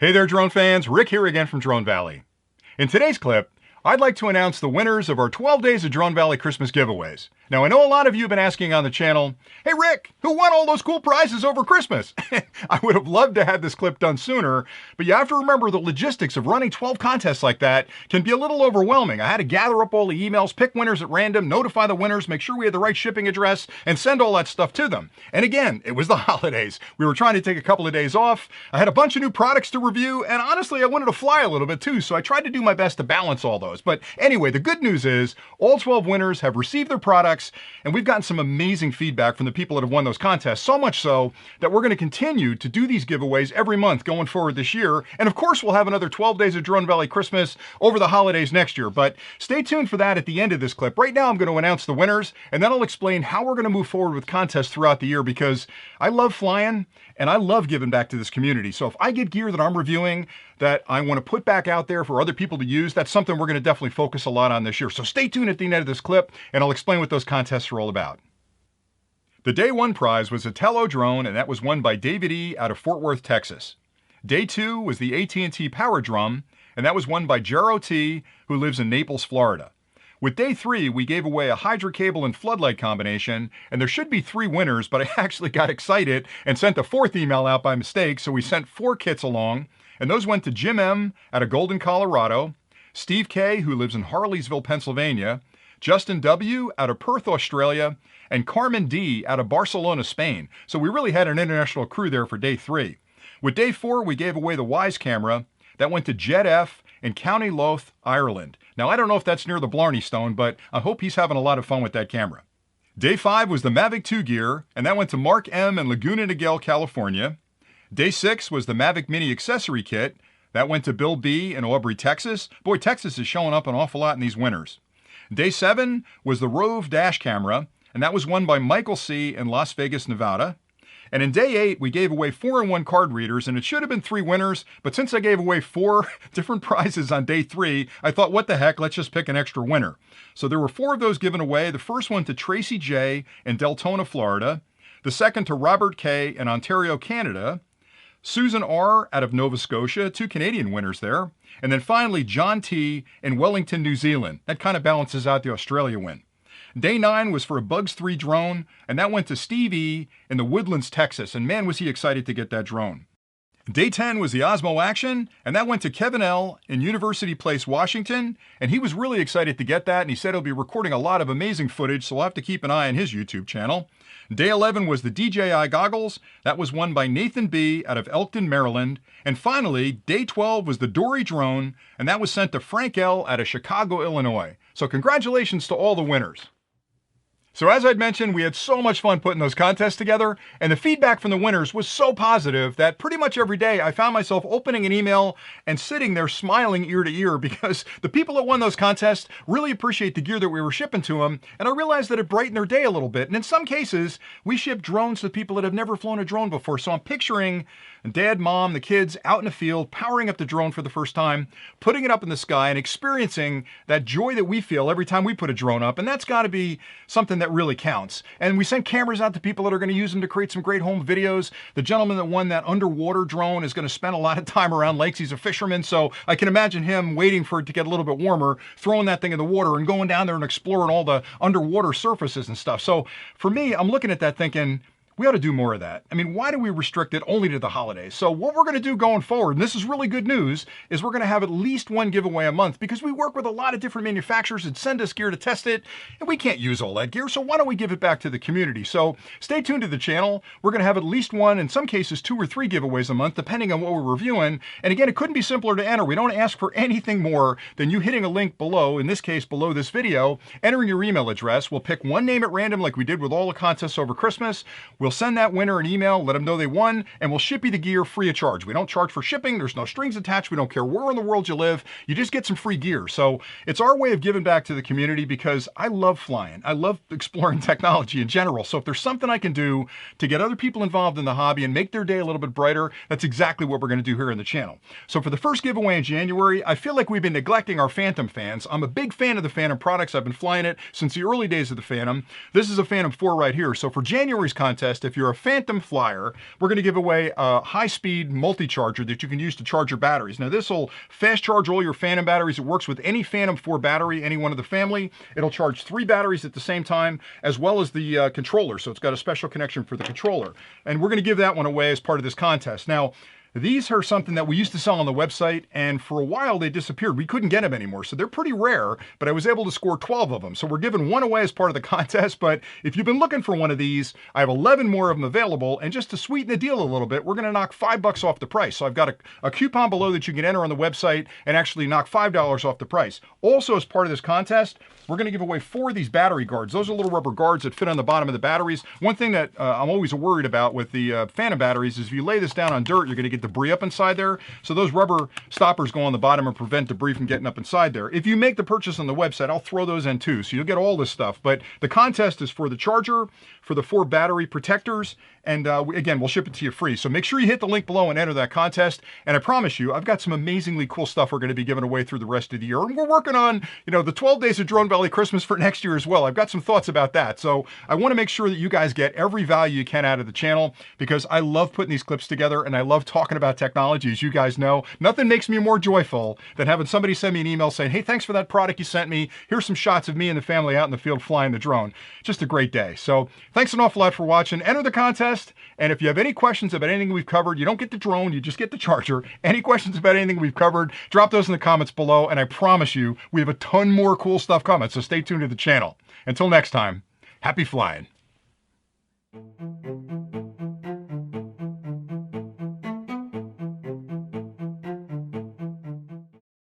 Hey there, drone fans. Rick here again from Drone Valley. In today's clip, I'd like to announce the winners of our 12 Days of Drone Valley Christmas giveaways. Now, I know a lot of you have been asking on the channel, hey Rick, who won all those cool prizes over Christmas? I would have loved to have this clip done sooner, but you have to remember the logistics of running 12 contests like that can be a little overwhelming. I had to gather up all the emails, pick winners at random, notify the winners, make sure we had the right shipping address, and send all that stuff to them. And again, it was the holidays. We were trying to take a couple of days off. I had a bunch of new products to review, and honestly, I wanted to fly a little bit too, so I tried to do my best to balance all those. But anyway, the good news is all 12 winners have received their products, and we've gotten some amazing feedback from the people that have won those contests, so much so that we're going to continue to do these giveaways every month going forward this year. And of course, we'll have another 12 Days of Drone Valley Christmas over the holidays next year. But stay tuned for that at the end of this clip. Right now, I'm going to announce the winners, and then I'll explain how we're going to move forward with contests throughout the year, because I love flying and I love giving back to this community. So if I get gear that I'm reviewing that I want to put back out there for other people to use, that's something we're going to definitely focus a lot on this year. So stay tuned at the end of this clip, and I'll explain what those contests are all about. The day one prize was a Tello drone, and that was won by David E. out of Fort Worth, Texas. Day two was the AT&T Power Drum, and that was won by Jero T., who lives in Naples, Florida. With day three, we gave away a Hydra cable and floodlight combination, and there should be 3 winners, but I actually got excited and sent a 4th email out by mistake, so we sent 4 kits along, and those went to Jim M. out of Golden, Colorado, Steve K., who lives in Harleysville, Pennsylvania, Justin W. out of Perth, Australia, and Carmen D. out of Barcelona, Spain. So we really had an international crew there for day 3. With day 4, we gave away the Wise camera. That went to Jed F. in County Louth, Ireland. Now, I don't know if that's near the Blarney Stone, but I hope he's having a lot of fun with that camera. Day 5 was the Mavic 2 gear, and that went to Mark M. in Laguna Niguel, California. Day 6 was the Mavic Mini accessory kit. That went to Bill B. in Aubrey, Texas. Boy, Texas is showing up an awful lot in these winners. Day 7 was the Rove dash camera, and that was won by Michael C. in Las Vegas, Nevada. And in day 8, we gave away 4-in-1 card readers, and it should have been 3 winners, but since I gave away 4 different prizes on day 3, I thought, what the heck, let's just pick an extra winner. So there were 4 of those given away. The first one to Tracy J. in Deltona, Florida. The second to Robert K. in Ontario, Canada. Susan R. out of Nova Scotia, 2 Canadian winners there. And then finally, John T. in Wellington, New Zealand. That kind of balances out the Australia win. Day 9 was for a Bugs 3 drone, and that went to Steve E. in the Woodlands, Texas, and man, was he excited to get that drone. Day 10 was the Osmo Action, and that went to Kevin L. in University Place, Washington, and he was really excited to get that, and he said he'll be recording a lot of amazing footage, so we'll have to keep an eye on his YouTube channel. Day 11 was the DJI goggles. That was won by Nathan B. out of Elkton, Maryland. And finally, day 12 was the Dory drone, and that was sent to Frank L. out of Chicago, Illinois. So congratulations to all the winners. So as I'd mentioned, we had so much fun putting those contests together, and the feedback from the winners was so positive that pretty much every day I found myself opening an email and sitting there smiling ear to ear, because the people that won those contests really appreciate the gear that we were shipping to them, and I realized that it brightened their day a little bit. And in some cases, we ship drones to people that have never flown a drone before, so I'm picturing Dad, Mom, the kids out in the field, powering up the drone for the first time, putting it up in the sky and experiencing that joy that we feel every time we put a drone up. And that's got to be something that really counts. And we sent cameras out to people that are going to use them to create some great home videos. The gentleman that won that underwater drone is going to spend a lot of time around lakes. He's a fisherman, so I can imagine him waiting for it to get a little bit warmer, throwing that thing in the water and going down there and exploring all the underwater surfaces and stuff. So for me, I'm looking at that thinking, we ought to do more of that. I mean, why do we restrict it only to the holidays? So what we're going to do going forward, and this is really good news, is we're going to have at least 1 giveaway a month, because we work with a lot of different manufacturers that send us gear to test it, and we can't use all that gear, so why don't we give it back to the community? So stay tuned to the channel. We're going to have at least 1, in some cases 2 or 3 giveaways a month, depending on what we're reviewing. And again, it couldn't be simpler to enter. We don't ask for anything more than you hitting a link below, in this case below this video, entering your email address. We'll pick 1 name at random like we did with all the contests over Christmas. We'll send that winner an email, let them know they won, and we'll ship you the gear free of charge. We don't charge for shipping. There's no strings attached. We don't care where in the world you live. You just get some free gear. So it's our way of giving back to the community, because I love flying. I love exploring technology in general. So if there's something I can do to get other people involved in the hobby and make their day a little bit brighter, that's exactly what we're going to do here in the channel. So for the first giveaway in January, I feel like we've been neglecting our Phantom fans. I'm a big fan of the Phantom products. I've been flying it since the early days of the Phantom. This is a Phantom 4 right here. So for January's contest, contest, if you're a Phantom Flyer, we're going to give away a high-speed multi-charger that you can use to charge your batteries. Now, this will fast charge all your Phantom batteries. It works with any Phantom 4 battery, any one of the family. It'll charge 3 batteries at the same time, as well as the controller. So it's got a special connection for the controller. And we're going to give that one away as part of this contest. Now, these are something that we used to sell on the website, and for a while they disappeared. We couldn't get them anymore, so they're pretty rare, but I was able to score 12 of them. So we're giving one away as part of the contest, but if you've been looking for one of these, I have 11 more of them available, and just to sweeten the deal a little bit, we're gonna knock $5 off the price. So I've got a coupon below that you can enter on the website and actually knock $5 off the price. Also, as part of this contest, we're going to give away 4 of these battery guards. Those are little rubber guards that fit on the bottom of the batteries. One thing that I'm always worried about with the Phantom batteries is if you lay this down on dirt, you're going to get debris up inside there. So those rubber stoppers go on the bottom and prevent debris from getting up inside there. If you make the purchase on the website, I'll throw those in too. So you'll get all this stuff. But the contest is for the charger, for the 4 battery protectors, and again, we'll ship it to you free. So make sure you hit the link below and enter that contest. And I promise you, I've got some amazingly cool stuff we're going to be giving away through the rest of the year. And we're working on, the 12 Days of Drone Valley Christmas for next year as well. I've got some thoughts about that. So I want to make sure that you guys get every value you can out of the channel, because I love putting these clips together and I love talking about technology. As you guys know, nothing makes me more joyful than having somebody send me an email saying, hey, thanks for that product you sent me. Here's some shots of me and the family out in the field flying the drone. Just a great day. So thanks an awful lot for watching. Enter the contest. And if you have any questions about anything we've covered, you don't get the drone, you just get the charger. Any questions about anything we've covered, drop those in the comments below. And I promise you, we have a ton more cool stuff coming. So stay tuned to the channel. Until next time, happy flying.